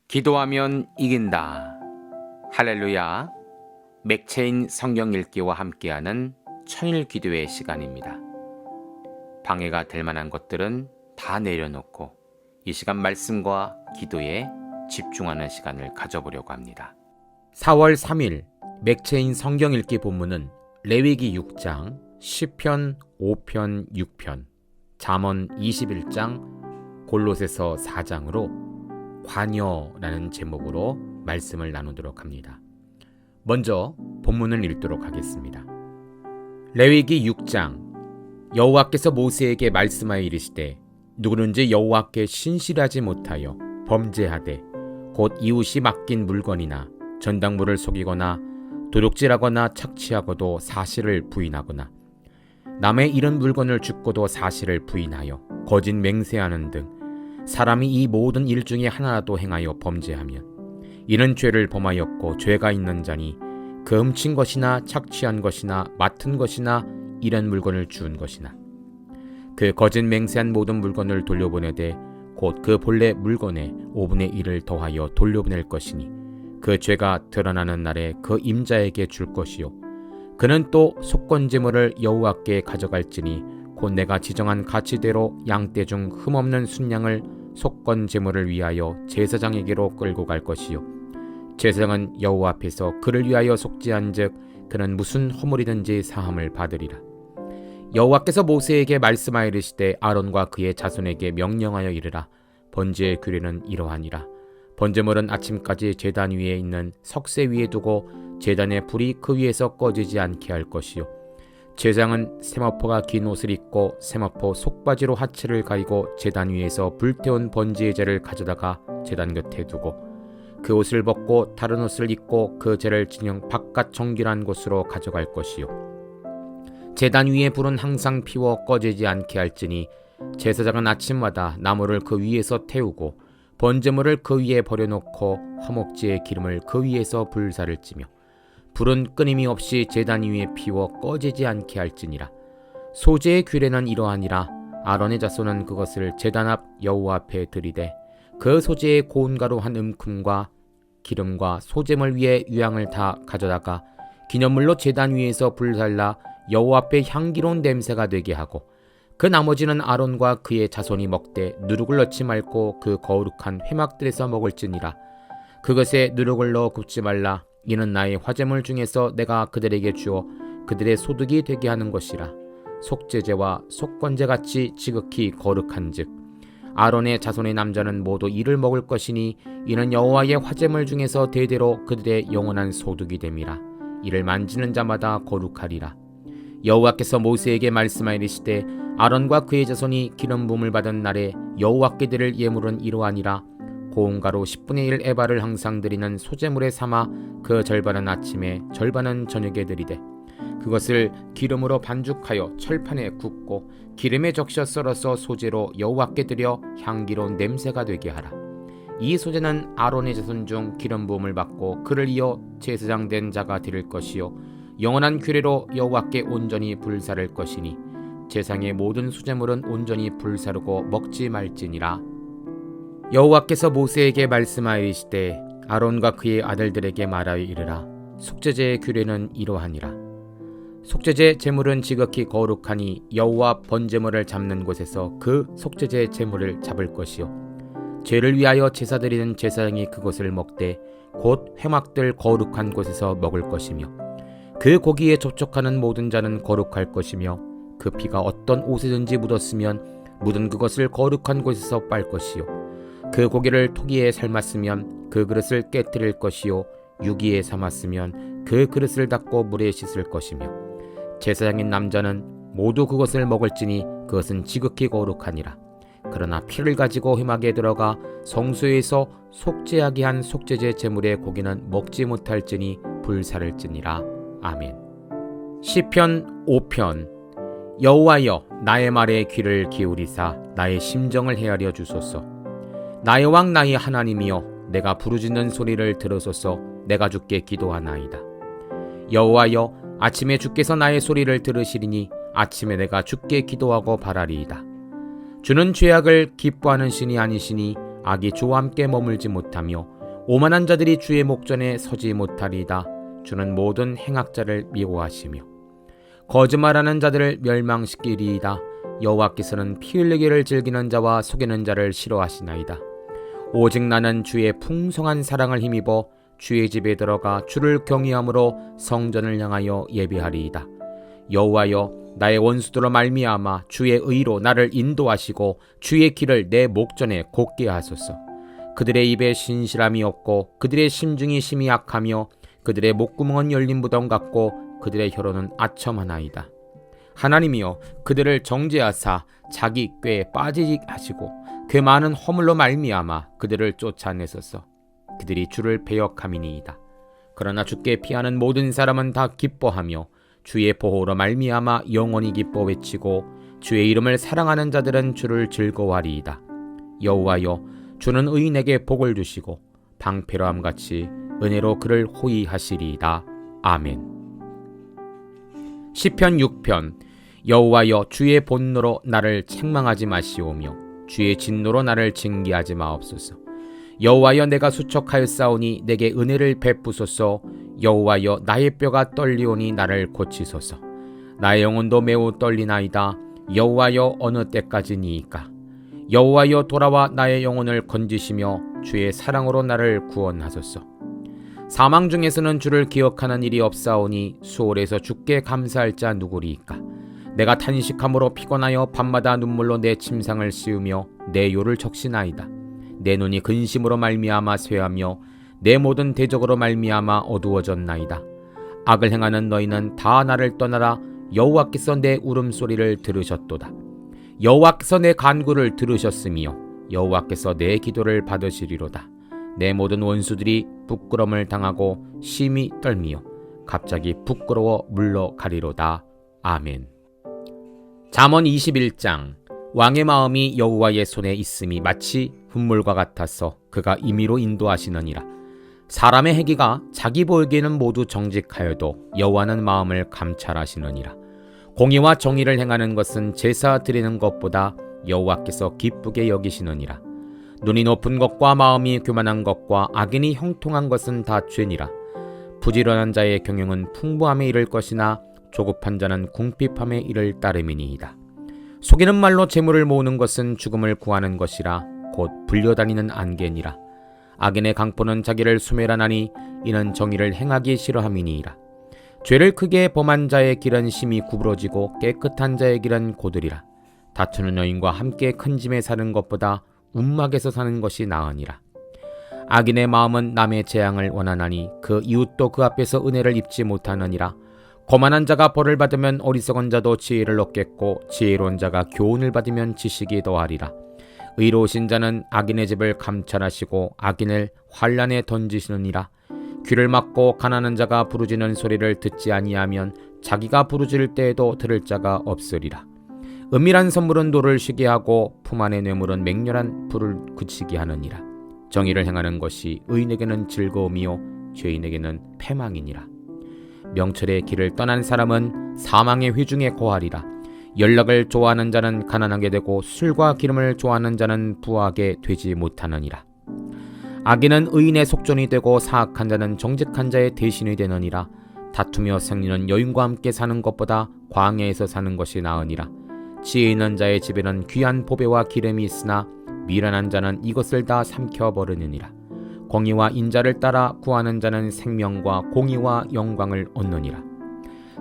기도하면 이긴다. 할렐루야. 맥체인 성경 읽기와 함께하는 천일 기도의 시간입니다. 방해가 될 만한 것들은 다 내려놓고 이 시간 말씀과 기도에 집중하는 시간을 가져보려고 합니다. 4월 3일 맥체인 성경 읽기 본문은 레위기 6장, 시편 5편 6편, 잠언 21장, 골로새서 4장으로 관여라는 제목으로 말씀을 나누도록 합니다. 먼저 본문을 읽도록 하겠습니다. 레위기 6장. 여호와께서 모세에게 말씀하여 이르시되 누구든지 여호와께 신실하지 못하여 범죄하되 곧 이웃이 맡긴 물건이나 전당물을 속이거나 도둑질하거나 착취하고도 사실을 부인하거나 남의 이런 물건을 줍고도 사실을 부인하여 거짓 맹세하는 등 사람이 이 모든 일 중에 하나라도 행하여 범죄하면 이는 죄를 범하였고 죄가 있는 자니 그 훔친 것이나 착취한 것이나 맡은 것이나 이런 물건을 주운 것이나 그 거짓 맹세한 모든 물건을 돌려보내되 곧 그 본래 물건의 5분의 1을 더하여 돌려보낼 것이니 그 죄가 드러나는 날에 그 임자에게 줄 것이요 그는 또 속건제물을 여호와께 가져갈지니 곧 내가 지정한 가치대로 양떼 중 흠없는 순양을 속건제물을 위하여 제사장에게로 끌고 갈 것이요 제사장은 여호와 앞에서 그를 위하여 속죄한즉 그는 무슨 허물이든지 사함을 받으리라. 여호와께서 모세에게 말씀하여 이르시되 아론과 그의 자손에게 명령하여 이르라. 번제의 규례는 이러하니라. 번제물은 아침까지 제단 위에 있는 석쇠 위에 두고 제단의 불이 그 위에서 꺼지지 않게 할 것이요 제사장은 세마포가 긴 옷을 입고 세마포 속바지로 하체를 가리고 제단 위에서 불태운 번제의 재를 가져다가 제단 곁에 두고 그 옷을 벗고 다른 옷을 입고 그 재를 진영 바깥 정결한 곳으로 가져갈 것이요 제단 위에 불은 항상 피워 꺼지지 않게 할지니 제사장은 아침마다 나무를 그 위에서 태우고 번제물을 그 위에 버려놓고 화목제의 기름을 그 위에서 불사를 찌며 불은 끊임이 없이 제단 위에 피워 꺼지지 않게 할지니라. 소제의 규례는 이러하니라. 아론의 자손은 그것을 제단 앞 여호와 앞에 들이되 그 소제의 고운 가루 한 움큼과 기름과 소제물 위에 유향을 다 가져다가 기념물로 제단 위에서 불살라 여호와 앞에 향기로운 냄새가 되게 하고 그 나머지는 아론과 그의 자손이 먹되 누룩을 넣지 말고 그 거룩한 회막들에서 먹을지니라. 그것에 누룩을 넣어 굽지 말라. 이는 나의 화제물 중에서 내가 그들에게 주어 그들의 소득이 되게 하는 것이라. 속죄제와 속건제같이 지극히 거룩한즉 아론의 자손의 남자는 모두 이를 먹을 것이니 이는 여호와의 화제물 중에서 대대로 그들의 영원한 소득이 됨이라. 이를 만지는 자마다 거룩하리라. 여호와께서 모세에게 말씀하여 이르시되 아론과 그의 자손이 기름 부음을 받은 날에 여호와께 드릴 예물은 이러하니라. 고운 가루 10분의 1 에바를 항상 드리는 소제물에 삼아 그 절반은 아침에 절반은 저녁에 드리되 그것을 기름으로 반죽하여 철판에 굽고 기름에 적셔 썰어서 소제로 여호와께 드려 향기로운 냄새가 되게 하라. 이 소제는 아론의 자손 중 기름 부음을 받고 그를 이어 제사장 된 자가 드릴 것이요 영원한 규례로 여호와께 온전히 불사를 것이니 제상의 모든 수제물은 온전히 불사르고 먹지 말지니라. 여호와께서 모세에게 말씀하여 이르시되 아론과 그의 아들들에게 말하여 이르라. 속죄제의 규례는 이러하니라. 속죄제 제물은 지극히 거룩하니 여호와 번제물을 잡는 곳에서 그 속죄제 제물을 잡을 것이요 죄를 위하여 제사 드리는 제사장이 그것을 먹되 곧 회막들 거룩한 곳에서 먹을 것이며 그 고기에 접촉하는 모든 자는 거룩할 것이며 그 피가 어떤 옷에든지 묻었으면 묻은 그것을 거룩한 곳에서 빨 것이요 그 고기를 토기에 삶았으면 그 그릇을 깨뜨릴 것이요 유기에 삶았으면 그 그릇을 닦고 물에 씻을 것이며 제사장인 남자는 모두 그것을 먹을지니 그것은 지극히 거룩하니라. 그러나 피를 가지고 회막에 들어가 성소에서 속죄하게 한 속죄제 제물의 고기는 먹지 못할지니 불사를지니라. 아멘. 시편 5편. 여호와여 나의 말에 귀를 기울이사 나의 심정을 헤아려 주소서. 나의 왕 나의 하나님이여 내가 부르짖는 소리를 들으소서. 내가 주께 기도하나이다. 여호와여 아침에 주께서 나의 소리를 들으시리니 아침에 내가 주께 기도하고 바라리이다. 주는 죄악을 기뻐하는 신이 아니시니 악이 주와 함께 머물지 못하며 오만한 자들이 주의 목전에 서지 못하리이다. 주는 모든 행악자를 미워하시며 거짓말하는 자들을 멸망시키리이다. 여호와께서는 피 흘리기를 즐기는 자와 속이는 자를 싫어하시나이다. 오직 나는 주의 풍성한 사랑을 힘입어 주의 집에 들어가 주를 경외함으로 성전을 향하여 예배하리이다. 여호와여, 나의 원수들로 말미암아 주의 의로 나를 인도하시고 주의 길을 내 목전에 곧게 하소서. 그들의 입에 신실함이 없고 그들의 심중이 심히 약하며 그들의 목구멍은 열린 무덤 같고 그들의 혀로는 아첨하나이다. 하나님이여, 그들을 정죄하사 자기 꾀에 빠지게 하시고 그 많은 허물로 말미암아 그들을 쫓아내소서. 그들이 주를 배역함이니이다. 그러나 주께 피하는 모든 사람은 다 기뻐하며 주의 보호로 말미암아 영원히 기뻐 외치고 주의 이름을 사랑하는 자들은 주를 즐거워하리이다. 여호와여, 주는 의인에게 복을 주시고 방패로함 같이 은혜로 그를 호위하시리이다. 아멘. 시편 6편. 여호와여, 주의 본노로 나를 책망하지 마시오며 주의 진노로 나를 징계하지 마옵소서. 여호와여, 내가 수척하였사오니 내게 은혜를 베푸소서. 여호와여, 나의 뼈가 떨리오니 나를 고치소서. 나의 영혼도 매우 떨리나이다. 여호와여, 어느 때까지니이까? 여호와여, 돌아와 나의 영혼을 건지시며 주의 사랑으로 나를 구원하소서. 사망 중에서는 주를 기억하는 일이 없사오니 수월에서 주께 감사할 자 누구리이까? 내가 탄식함으로 피곤하여 밤마다 눈물로 내 침상을 씌우며 내 요를 적시나이다. 내 눈이 근심으로 말미암아 쇠하며 내 모든 대적으로 말미암아 어두워졌나이다. 악을 행하는 너희는 다 나를 떠나라. 여호와께서 내 울음소리를 들으셨도다. 여호와께서 내 간구를 들으셨으며 여호와께서 내 기도를 받으시리로다. 내 모든 원수들이 부끄러움을 당하고 심히 떨미요 갑자기 부끄러워 물러가리로다. 아멘. 잠언 21장. 왕의 마음이 여호와의 손에 있음이 마치 훈물과 같아서 그가 임의로 인도하시느니라. 사람의 행위가 자기 보기에는 모두 정직하여도 여호와는 마음을 감찰하시느니라. 공의와 정의를 행하는 것은 제사 드리는 것보다 여호와께서 기쁘게 여기시느니라. 눈이 높은 것과 마음이 교만한 것과 악인이 형통한 것은 다 죄니라. 부지런한 자의 경영은 풍부함에 이를 것이나 조급한 자는 궁핍함에 이를 따름이니이다. 속이는 말로 재물을 모으는 것은 죽음을 구하는 것이라 곧 불려다니는 안개니라. 악인의 강포는 자기를 소멸하나니 이는 정의를 행하기 싫어함이니이다. 죄를 크게 범한 자의 길은 심히 구부러지고 깨끗한 자의 길은 고들이라. 다투는 여인과 함께 큰 짐에 사는 것보다 움막에서 사는 것이 나으니라. 악인의 마음은 남의 재앙을 원하나니 그 이웃도 그 앞에서 은혜를 입지 못하느니라. 거만한 자가 벌을 받으면 어리석은 자도 지혜를 얻겠고 지혜로운 자가 교훈을 받으면 지식이 더하리라. 의로우신 자는 악인의 집을 감찰하시고 악인을 환란에 던지시느니라. 귀를 막고 가난한 자가 부르짖는 소리를 듣지 아니하면 자기가 부르짖을 때에도 들을 자가 없으리라. 은밀한 선물은 노를 쉬게 하고 품 안의 뇌물은 맹렬한 불을 그치게 하느니라. 정의를 행하는 것이 의인에게는 즐거움이요 죄인에게는 패망이니라. 명철의 길을 떠난 사람은 사망의 회중에 거하리라. 연락을 좋아하는 자는 가난하게 되고 술과 기름을 좋아하는 자는 부하게 되지 못하느니라. 악인은 의인의 속전이 되고 사악한 자는 정직한 자의 대신이 되느니라. 다투며 생리는 여인과 함께 사는 것보다 광야에서 사는 것이 나으니라. 지혜 있는 자의 집에는 귀한 보배와 기름이 있으나 미련한 자는 이것을 다 삼켜버리느니라. 공의와 인자를 따라 구하는 자는 생명과 공의와 영광을 얻느니라.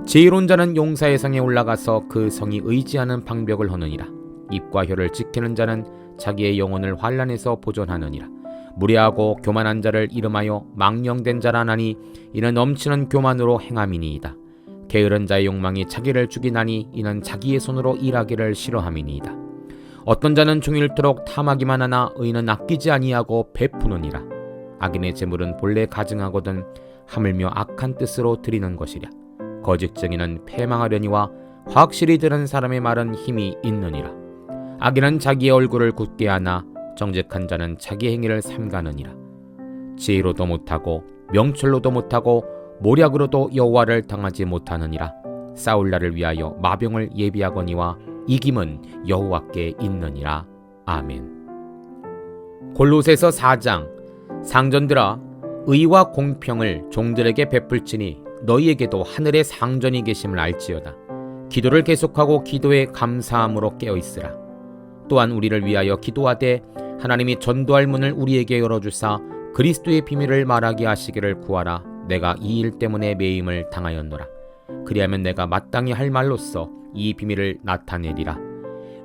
지혜로운 자는 용사의 성에 올라가서 그 성이 의지하는 방벽을 허느니라. 입과 혀를 지키는 자는 자기의 영혼을 환난에서 보존하느니라. 무례하고 교만한 자를 이름하여 망령된 자라 나니 이는 넘치는 교만으로 행함이니이다. 게으른 자의 욕망이 자기를 죽이나니 이는 자기의 손으로 일하기를 싫어함이니이다. 어떤 자는 종일토록 탐하기만 하나 의인은 아끼지 아니하고 베푸느니라. 악인의 재물은 본래 가증하거든 하물며 악한 뜻으로 드리는 것이랴. 거짓증인은 패망하려니와 확실히 들은 사람의 말은 힘이 있느니라. 악인은 자기의 얼굴을 굳게 하나 정직한 자는 자기 행위를 삼가느니라. 지혜로도 못하고 명철로도 못하고 모략으로도 여호와를 당하지 못하느니라. 싸울 날을 위하여 마병을 예비하거니와 이김은 여호와께 있느니라. 아멘. 골로새서 4장. 상전들아, 의와 공평을 종들에게 베풀지니 너희에게도 하늘의 상전이 계심을 알지어다. 기도를 계속하고 기도에 감사함으로 깨어있으라. 또한 우리를 위하여 기도하되 하나님이 전도할 문을 우리에게 열어주사 그리스도의 비밀을 말하게 하시기를 구하라. 내가 이 일 때문에 매임을 당하였노라. 그리하면 내가 마땅히 할 말로써 이 비밀을 나타내리라.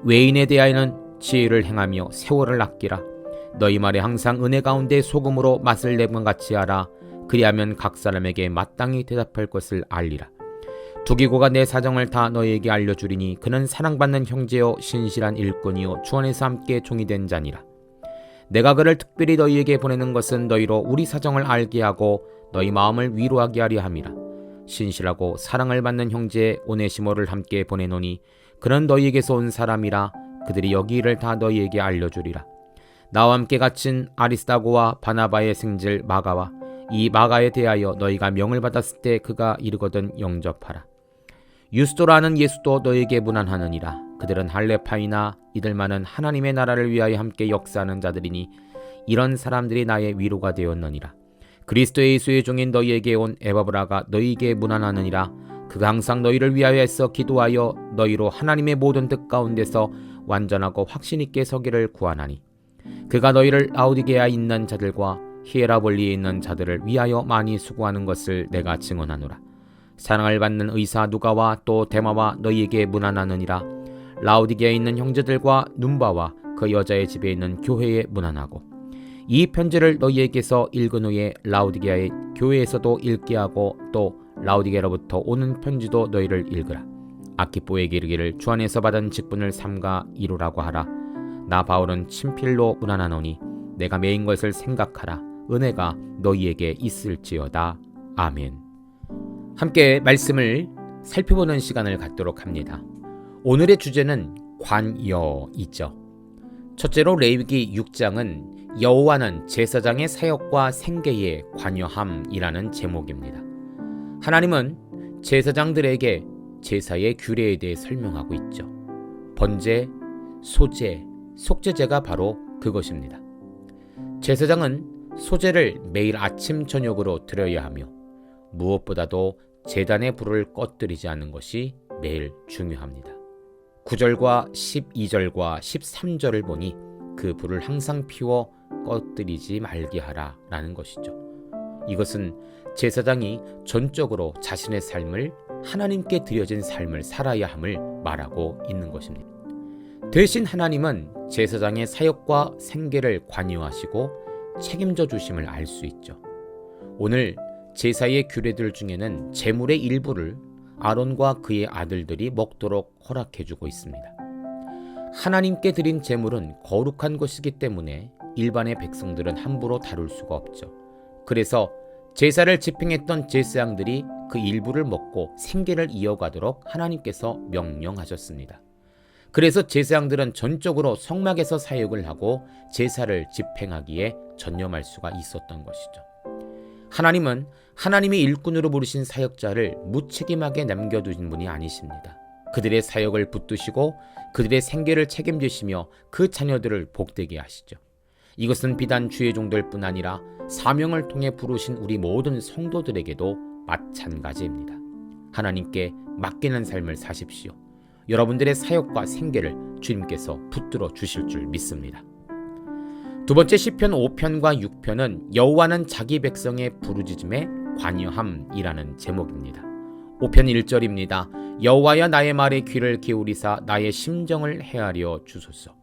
외인에 대하여는 지혜를 행하며 세월을 아끼라. 너희 말에 항상 은혜 가운데 소금으로 맛을 내건 같이 하라. 그리하면 각 사람에게 마땅히 대답할 것을 알리라. 두기고가 내 사정을 다 너희에게 알려주리니 그는 사랑받는 형제요 신실한 일꾼이요 주 안에서 함께 종이 된 자니라. 내가 그를 특별히 너희에게 보내는 것은 너희로 우리 사정을 알게 하고 너희 마음을 위로하게 하려 함이라. 신실하고 사랑을 받는 형제 오네시모를 함께 보내노니 그는 너희에게서 온 사람이라. 그들이 여기 일을 다 너희에게 알려주리라. 나와 함께 갇힌 아리스다고와 바나바의 생질 마가와 이 마가에 대하여 너희가 명을 받았을 때 그가 이르거든 영접하라. 유스도라는 예수도 너희에게 문안하느니라. 그들은 할레파이나 이들만은 하나님의 나라를 위하여 함께 역사하는 자들이니 이런 사람들이 나의 위로가 되었느니라. 그리스도 예수의 종인 너희에게 온 에바브라가 너희에게 문안하느니라. 그가 항상 너희를 위하여 애써 기도하여 너희로 하나님의 모든 뜻 가운데서 완전하고 확신 있게 서기를 구하나니 그가 너희를 라오디게아에 있는 자들과 히에라볼리에 있는 자들을 위하여 많이 수고하는 것을 내가 증언하노라. 사랑을 받는 의사 누가와 또 데마와 너희에게 문안하느니라. 라오디게아에 있는 형제들과 눈바와 그 여자의 집에 있는 교회에 문안하고 이 편지를 너희에게서 읽은 후에 라오디게아의 교회에서도 읽게 하고 또 라오디게아로부터 오는 편지도 너희를 읽으라. 아키뽀에게 이르기를 주 안에서 받은 직분을 삼가 이루라고 하라. 나 바울은 친필로 문안하노니 내가 메인 것을 생각하라. 은혜가 너희에게 있을지어다. 아멘. 함께 말씀을 살펴보는 시간을 갖도록 합니다. 오늘의 주제는 관여이죠. 첫째로 레위기 6장은 여호와는 제사장의 사역과 생계에 관여함이라는 제목입니다. 하나님은 제사장들에게 제사의 규례에 대해 설명하고 있죠. 번제, 소제, 속제제가 바로 그것입니다. 제사장은 소제를 매일 아침 저녁으로 드려야 하며 무엇보다도 제단의 불을 꺼뜨리지 않는 것이 매일 중요합니다. 9절과 12절과 13절을 보니 그 불을 항상 피워 꺼뜨리지 말게 하라 라는 것이죠. 이것은 제사장이 전적으로 자신의 삶을 하나님께 드려진 삶을 살아야 함을 말하고 있는 것입니다. 대신 하나님은 제사장의 사역과 생계를 관여하시고 책임져 주심을 알 수 있죠. 오늘 제사의 규례들 중에는 제물의 일부를 아론과 그의 아들들이 먹도록 허락해주고 있습니다. 하나님께 드린 제물은 거룩한 것이기 때문에 일반의 백성들은 함부로 다룰 수가 없죠. 그래서 제사를 집행했던 제사장들이 그 일부를 먹고 생계를 이어가도록 하나님께서 명령하셨습니다. 그래서 제사장들은 전적으로 성막에서 사역을 하고 제사를 집행하기에 전념할 수가 있었던 것이죠. 하나님은 하나님의 일꾼으로 부르신 사역자를 무책임하게 남겨두신 분이 아니십니다. 그들의 사역을 붙드시고 그들의 생계를 책임지시며 그 자녀들을 복되게 하시죠. 이것은 비단 주의 종들 뿐 아니라 사명을 통해 부르신 우리 모든 성도들에게도 마찬가지입니다. 하나님께 맡기는 삶을 사십시오. 여러분들의 사역과 생계를 주님께서 붙들어 주실 줄 믿습니다. 두 번째 시편 5편과 6편은 여호와는 자기 백성의 부르짖음에 관여함이라는 제목입니다. 5편 1절입니다. 여호와여 나의 말에 귀를 기울이사 나의 심정을 헤아려 주소서.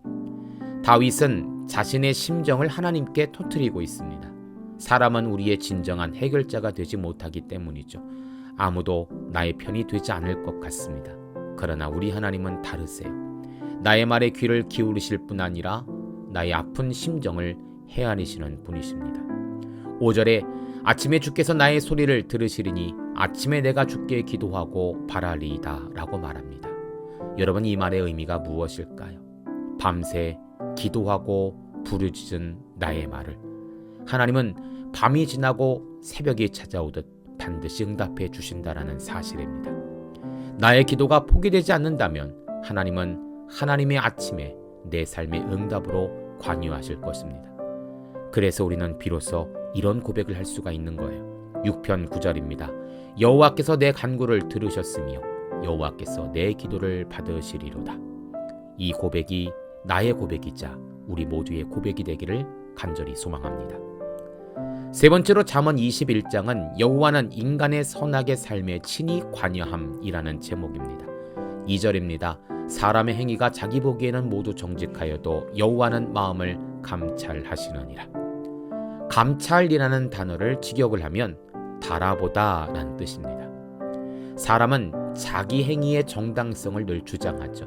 다윗은 자신의 심정을 하나님께 터뜨리고 있습니다. 사람은 우리의 진정한 해결자가 되지 못하기 때문이죠. 아무도 나의 편이 되지 않을 것 같습니다. 그러나 우리 하나님은 다르세요. 나의 말에 귀를 기울이실 뿐 아니라 나의 아픈 심정을 헤아리시는 분이십니다. 5절에 아침에 주께서 나의 소리를 들으시리니 아침에 내가 주께 기도하고 바라리이다 라고 말합니다. 여러분, 이 말의 의미가 무엇일까요? 밤새 기도하고 부르짖은 나의 말을 하나님은 밤이 지나고 새벽이 찾아오듯 반드시 응답해 주신다라는 사실입니다. 나의 기도가 포기되지 않는다면 하나님은 하나님의 아침에 내 삶의 응답으로 관여하실 것입니다. 그래서 우리는 비로소 이런 고백을 할 수가 있는 거예요. 6편 9절입니다. 여호와께서 내 간구를 들으셨으며 여호와께서 내 기도를 받으시리로다. 이 고백이 나의 고백이자 우리 모두의 고백이 되기를 간절히 소망합니다. 세 번째로 잠언 21장은 여호와는 인간의 선하게 삶에 친히 관여함이라는 제목입니다. 2절입니다. 사람의 행위가 자기 보기에는 모두 정직하여도 여호와는 마음을 감찰하시느니라. 감찰이라는 단어를 직역을 하면 달아보다 라는 뜻입니다. 사람은 자기 행위의 정당성을 늘 주장하죠.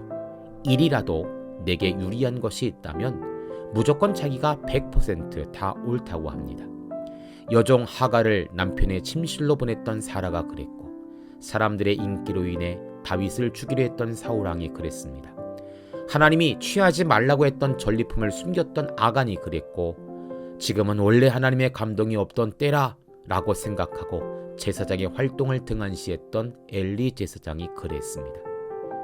일이라도 내게 유리한 것이 있다면 무조건 자기가 100% 다 옳다고 합니다. 여종 하갈을 남편의 침실로 보냈던 사라가 그랬고 사람들의 인기로 인해 다윗을 죽이려 했던 사울왕이 그랬습니다. 하나님이 취하지 말라고 했던 전리품을 숨겼던 아간이 그랬고 지금은 원래 하나님의 감동이 없던 때라 라고 생각하고 제사장의 활동을 등한시했던 엘리 제사장이 그랬습니다.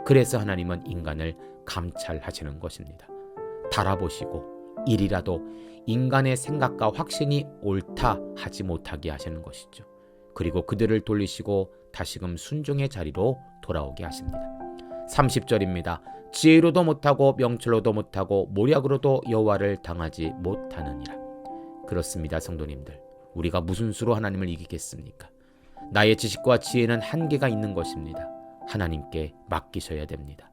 그래서 하나님은 인간을 감찰하시는 것입니다. 달아보시고 일이라도 인간의 생각과 확신이 옳다 하지 못하게 하시는 것이죠. 그리고 그들을 돌리시고 다시금 순종의 자리로 돌아오게 하십니다. 30절입니다. 지혜로도 못하고 명철로도 못하고 모략으로도 여호와를 당하지 못하느니라. 그렇습니다, 성도님들. 우리가 무슨 수로 하나님을 이기겠습니까? 나의 지식과 지혜는 한계가 있는 것입니다. 하나님께 맡기셔야 됩니다.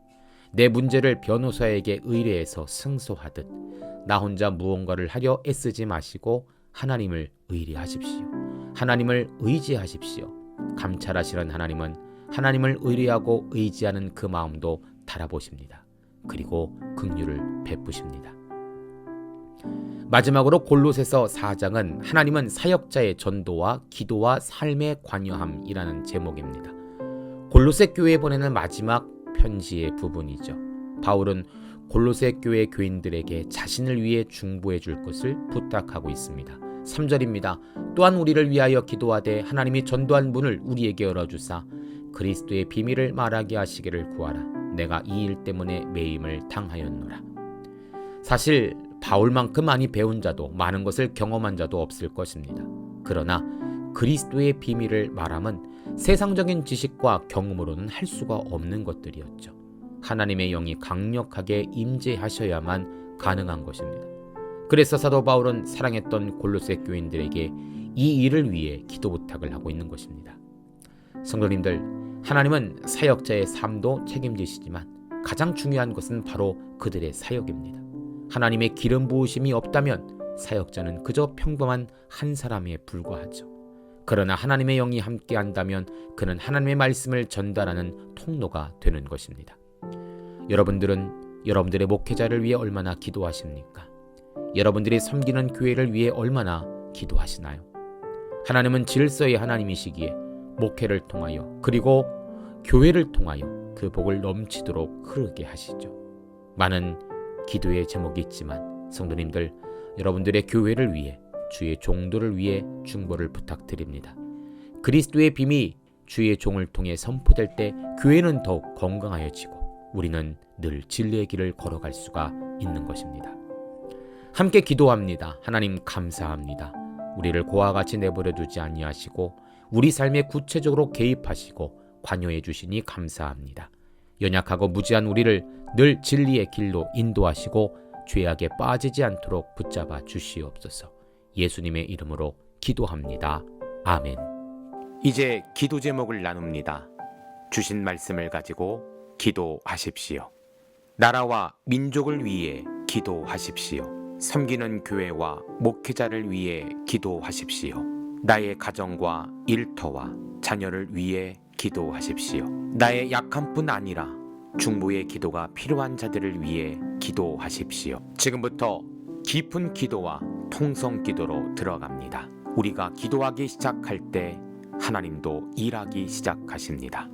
내 문제를 변호사에게 의뢰해서 승소하듯 나 혼자 무언가를 하려 애쓰지 마시고 하나님을 의뢰하십시오. 하나님을 의지하십시오. 감찰하시는 하나님은 하나님을 의뢰하고 의지하는 그 마음도 달아보십니다. 그리고 긍휼을 베푸십니다. 마지막으로 골로새서 4장은 하나님은 사역자의 전도와 기도와 삶의 관여함이라는 제목입니다. 골로새 교회에 보내는 마지막 편지의 부분이죠. 바울은 골로새 교회 교인들에게 자신을 위해 중보해 줄 것을 부탁하고 있습니다. 3절입니다. 또한 우리를 위하여 기도하되 하나님이 전도한 문을 우리에게 열어주사 그리스도의 비밀을 말하게 하시기를 구하라. 내가 이 일 때문에 매임을 당하였노라. 사실 바울만큼 많이 배운 자도 많은 것을 경험한 자도 없을 것입니다. 그러나 그리스도의 비밀을 말함은 세상적인 지식과 경험으로는 할 수가 없는 것들이었죠. 하나님의 영이 강력하게 임재하셔야만 가능한 것입니다. 그래서 사도 바울은 사랑했던 골로새 교인들에게 이 일을 위해 기도 부탁을 하고 있는 것입니다. 성도님들, 하나님은 사역자의 삶도 책임지시지만 가장 중요한 것은 바로 그들의 사역입니다. 하나님의 기름 부으심이 없다면 사역자는 그저 평범한 한 사람에 불과하죠. 그러나 하나님의 영이 함께 한다면 그는 하나님의 말씀을 전달하는 통로가 되는 것입니다. 여러분들은 여러분들의 목회자를 위해 얼마나 기도하십니까? 여러분들이 섬기는 교회를 위해 얼마나 기도하시나요? 하나님은 질서의 하나님이시기에 목회를 통하여 그리고 교회를 통하여 그 복을 넘치도록 흐르게 하시죠. 많은 기도의 제목이 있지만 성도님들, 여러분들의 교회를 위해 주의 종들을 위해 중보를 부탁드립니다. 그리스도의 빔이 주의 종을 통해 선포될 때 교회는 더욱 건강하여지고 우리는 늘 진리의 길을 걸어갈 수가 있는 것입니다. 함께 기도합니다. 하나님 감사합니다. 우리를 고와 같이 내버려 두지 아니하시고 우리 삶에 구체적으로 개입하시고 관여해 주시니 감사합니다. 연약하고 무지한 우리를 늘 진리의 길로 인도하시고 죄악에 빠지지 않도록 붙잡아 주시옵소서. 예수님의 이름으로 기도합니다. 아멘. 이제 기도 제목을 나눕니다. 주신 말씀을 가지고 기도하십시오. 나라와 민족을 위해 기도하십시오. 섬기는 교회와 목회자를 위해 기도하십시오. 나의 가정과 일터와 자녀를 위해 기도하십시오. 나의 약함뿐 아니라 중보의 기도가 필요한 자들을 위해 기도하십시오. 지금부터 깊은 기도와 통성 기도로 들어갑니다. 우리가 기도하기 시작할 때 하나님도 일하기 시작하십니다.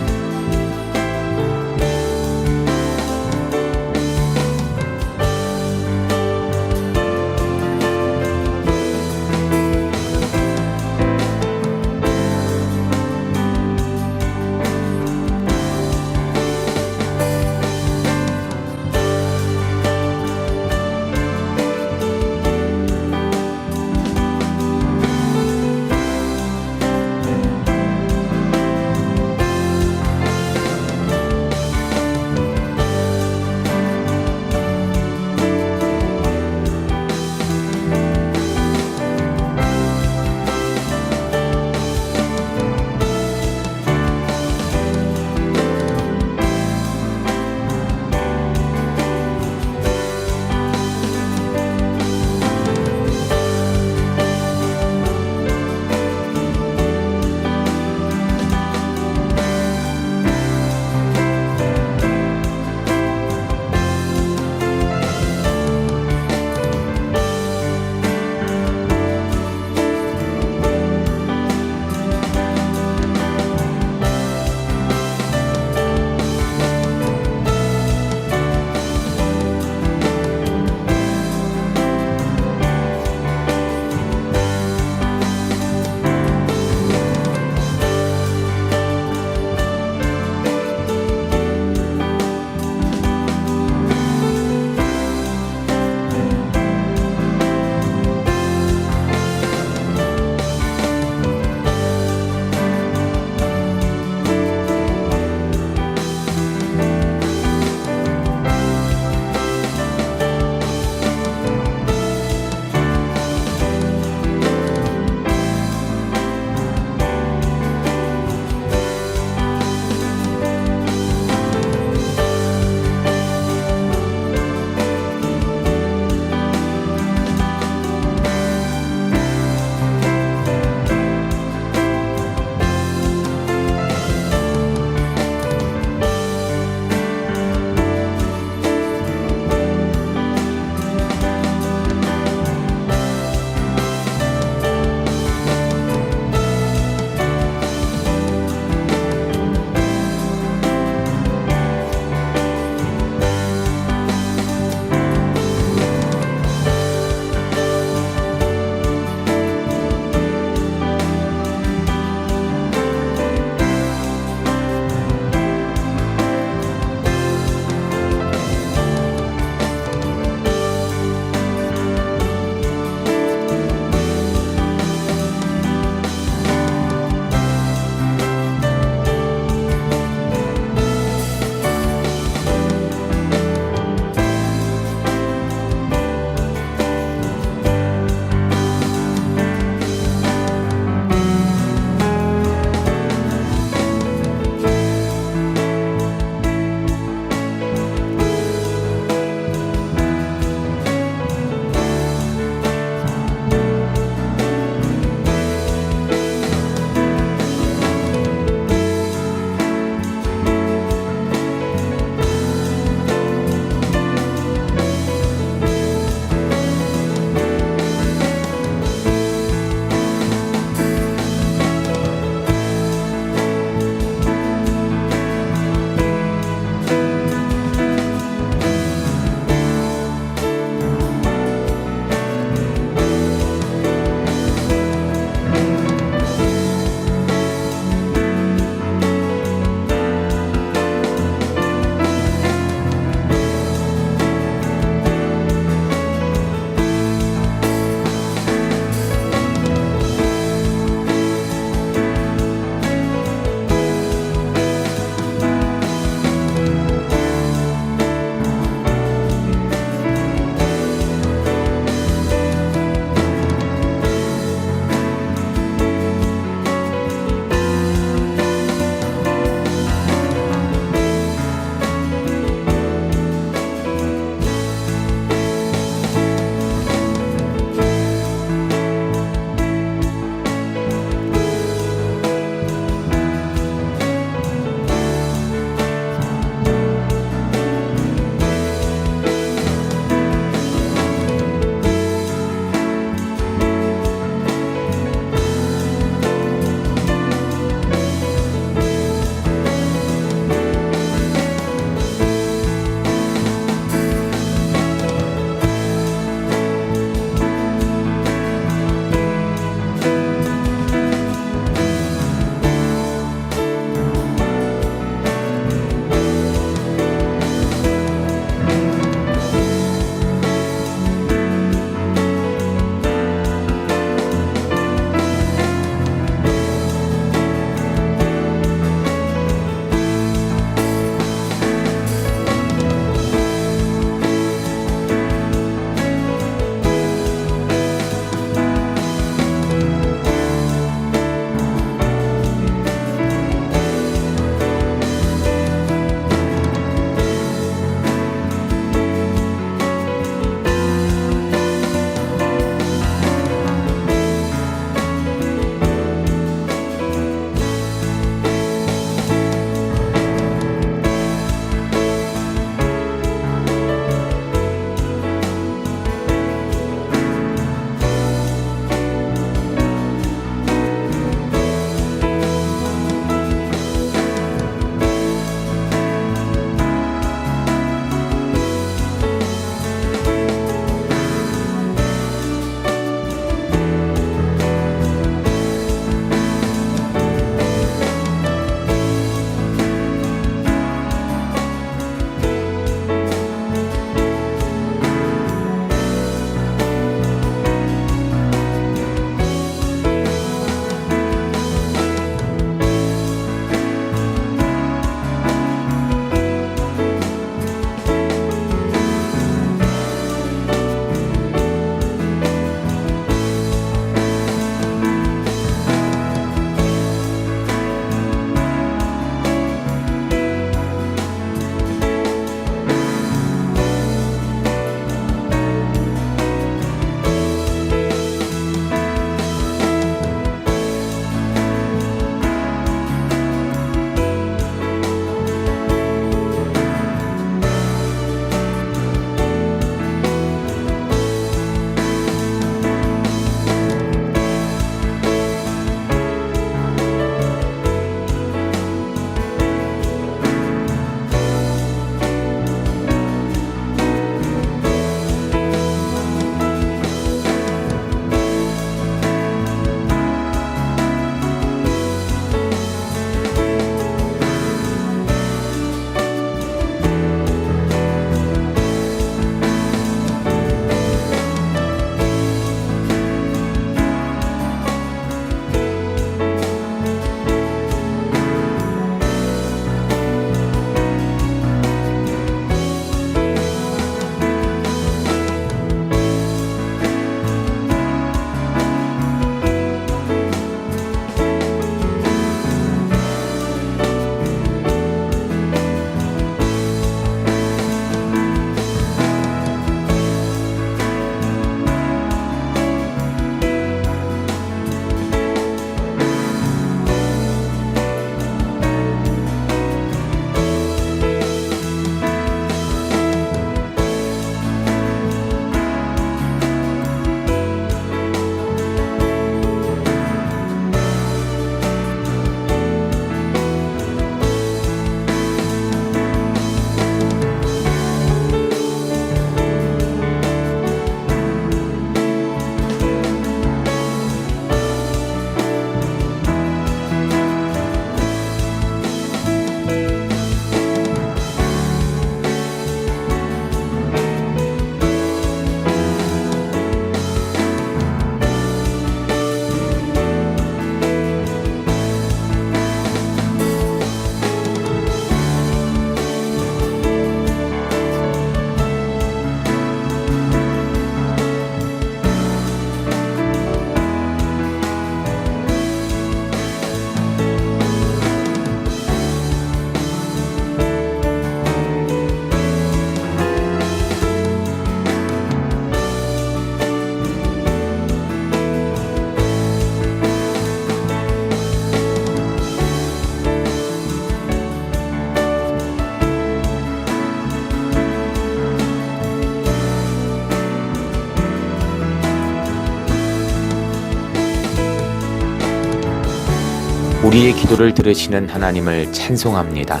우리의 기도를 들으시는 하나님을 찬송합니다.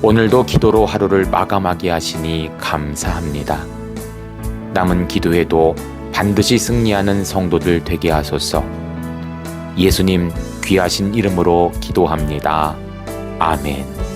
오늘도 기도로 하루를 마감하게 하시니 감사합니다. 남은 기도에도 반드시 승리하는 성도들 되게 하소서. 예수님 귀하신 이름으로 기도합니다. 아멘.